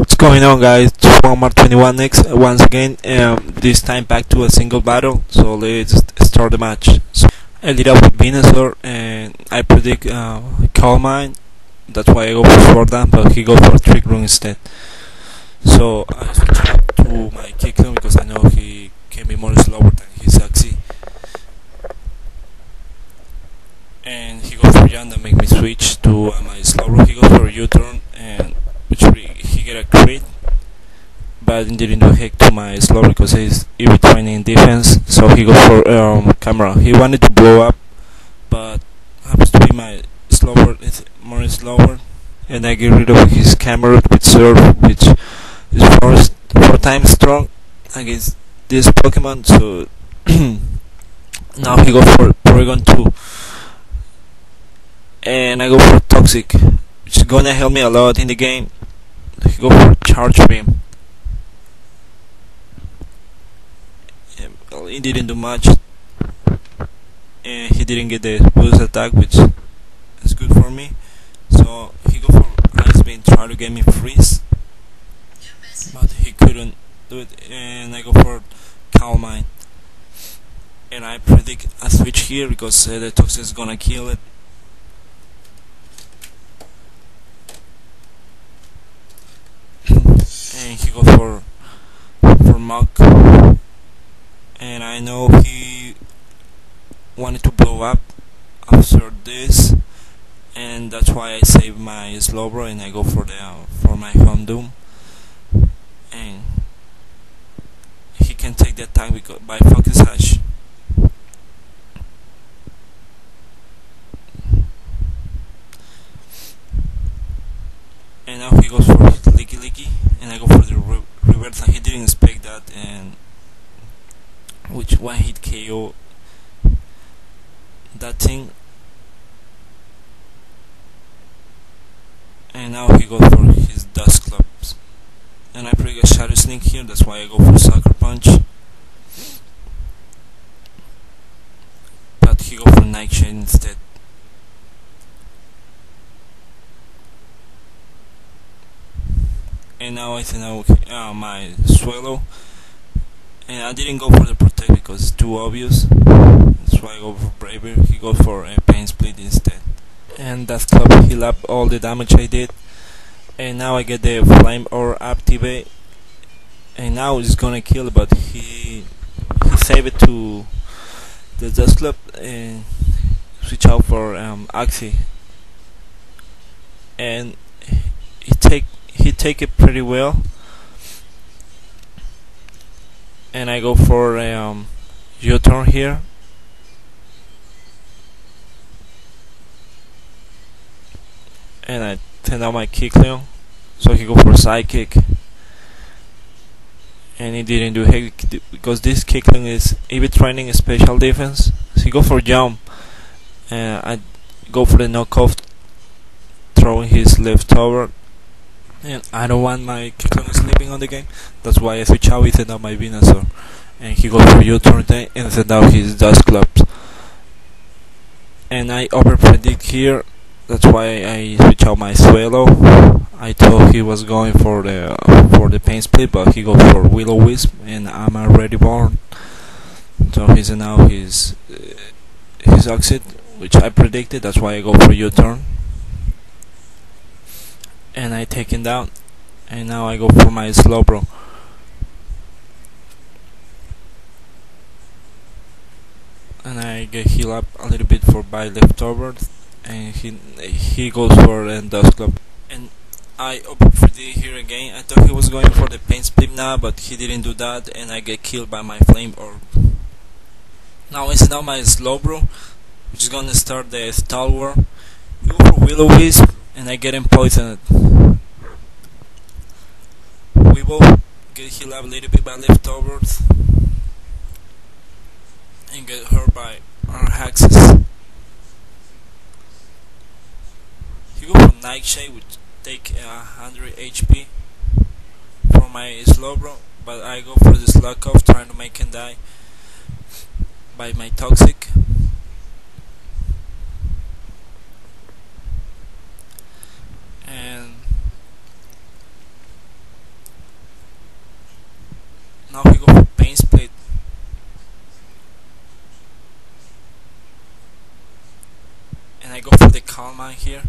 What's going on, guys? It's juanmar21x once again, this time back to a single battle. So let's start the match. So I lead up with Venusaur and I predict Calm Mind. That's why I go for Swordam, but he goes for Trick Room instead. So I switch up to my Kicklin because I know he can be more slower than his Axie. And he goes for Jan that make me switch to my Slowbro. He goes for a U-turn, and which he get a crit, but didn't do heck to my Slowbro because he's EV training in defense. So he goes for camera. He wanted to blow up, but happens to be my Slowbro is more slower, and I get rid of his camera with Surf, which is four times strong against this Pokemon. So now he goes for Porygon 2. And I go for Toxic, which is gonna help me a lot in the game. He go for Charge Beam. Well, he didn't do much, and he didn't get the boost attack, which is good for me. So he go for Ice Beam, try to get me freeze, but he couldn't do it. And I go for Calm Mind, and I predict a switch here because the Toxic is gonna kill it. And he goes for Mach, and I know he wanted to blow up after this, and that's why I save my Slowbro and I go for my Home Doom, and he can take the attack because by Focus Sash. And now he goes for Licky Licky, and I go for the reverse, and he didn't expect that, and which one hit KO that thing. And now he goes for his Dust Clubs, and I play a Shadow Sneak here. That's why I go for Sucker Punch, but he go for Nightshade instead. And now I think my Swallow, and I didn't go for the Protect because it's too obvious. That's why I go for Braver. He goes for a Pain Split instead, and that club heal up all the damage I did. And now I get the Flame or activate, and now it's gonna kill, but he saved it to the Dust Club and switch out for Axie, and he take it pretty well. And I go for U-turn here, and I send out my Kicklin, so he go for Psychic, and he didn't do heck because this Kicklin is EV training special defense. So he go for Jump, and I go for the knockoff, throwing his leftover. And I don't want my Kicklin sleeping on the game. That's why I switch out with my Venusaur, and he goes for U-turn and send out his Dust Clubs. And I over predict here. That's why I switch out my Swallow. I thought he was going for the Pain Split, but he goes for Will-O-Wisp, and I'm already born. So he's now his exit, which I predicted. That's why I go for U-turn. And I take him down, and now I go for my Slowbro. And I get heal up a little bit for by leftovers, and he goes for Dust Club. And I overpredict here again. I thought he was going for the Pain Split now, but he didn't do that, and I get killed by my Flame Orb. Now it's now my Slowbro, which is gonna start the Stalwart. We go for Will-O-Wisp, and I get him poisoned. We both get healed up a little bit by leftovers and get hurt by our Hexes. He go for Nightshade, which take 100 HP from my Slowbro, but I go for the Slug Off, trying to make him die by my Toxic. And Now he go for pain split, and I go for the calm mind here.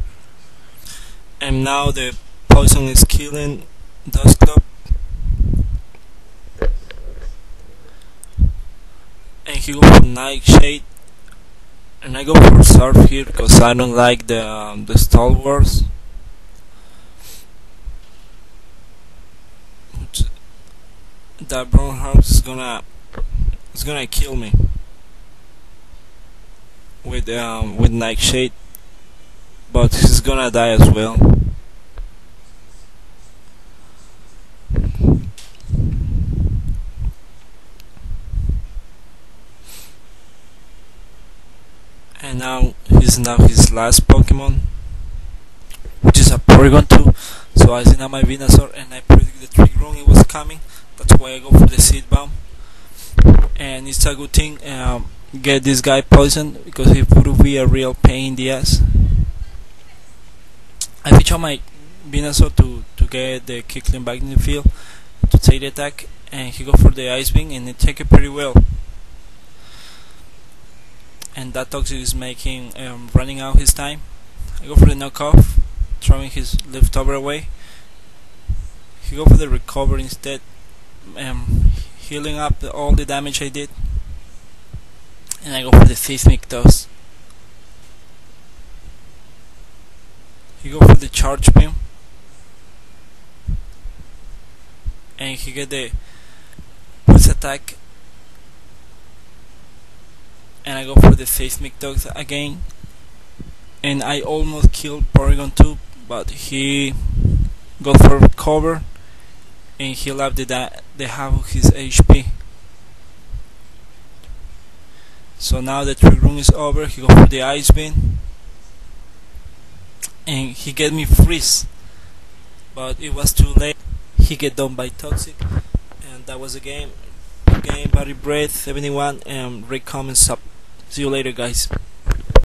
And now the poison is killing Dust Club, and he go for Nightshade, and I go for Surf here because I don't like the Stalwarts. That Brown Heart is gonna kill me with Nightshade, but he's gonna die as well. And now he's his last Pokemon, which is a Porygon 2. So I see now my Venusaur, and I predict the Trick Room it was coming. That's why I go for the Seed Bomb. And it's a good thing get this guy poisoned, because he would be a real pain in the ass. I pitch on my Venusaur to get the Kicklin back in the field to take the attack, and he go for the Ice Beam, and it take it pretty well. And that Toxic is making running out his time. I go for the knockoff, throwing his leftover away. He go for the recover instead, healing up all the damage I did. And I go for the Seismic Toss. He go for the Charge Beam, and he get the Pulse Attack. And I go for the Seismic Toss again, and I almost killed Porygon 2, but he got for cover, and he left the half of his HP. So now the Trick Room is over. He go for the Ice Beam, and he get me Freeze, but it was too late. He get done by Toxic, and that was the game. Bodybrest71, and Rick comments up. See you later, guys.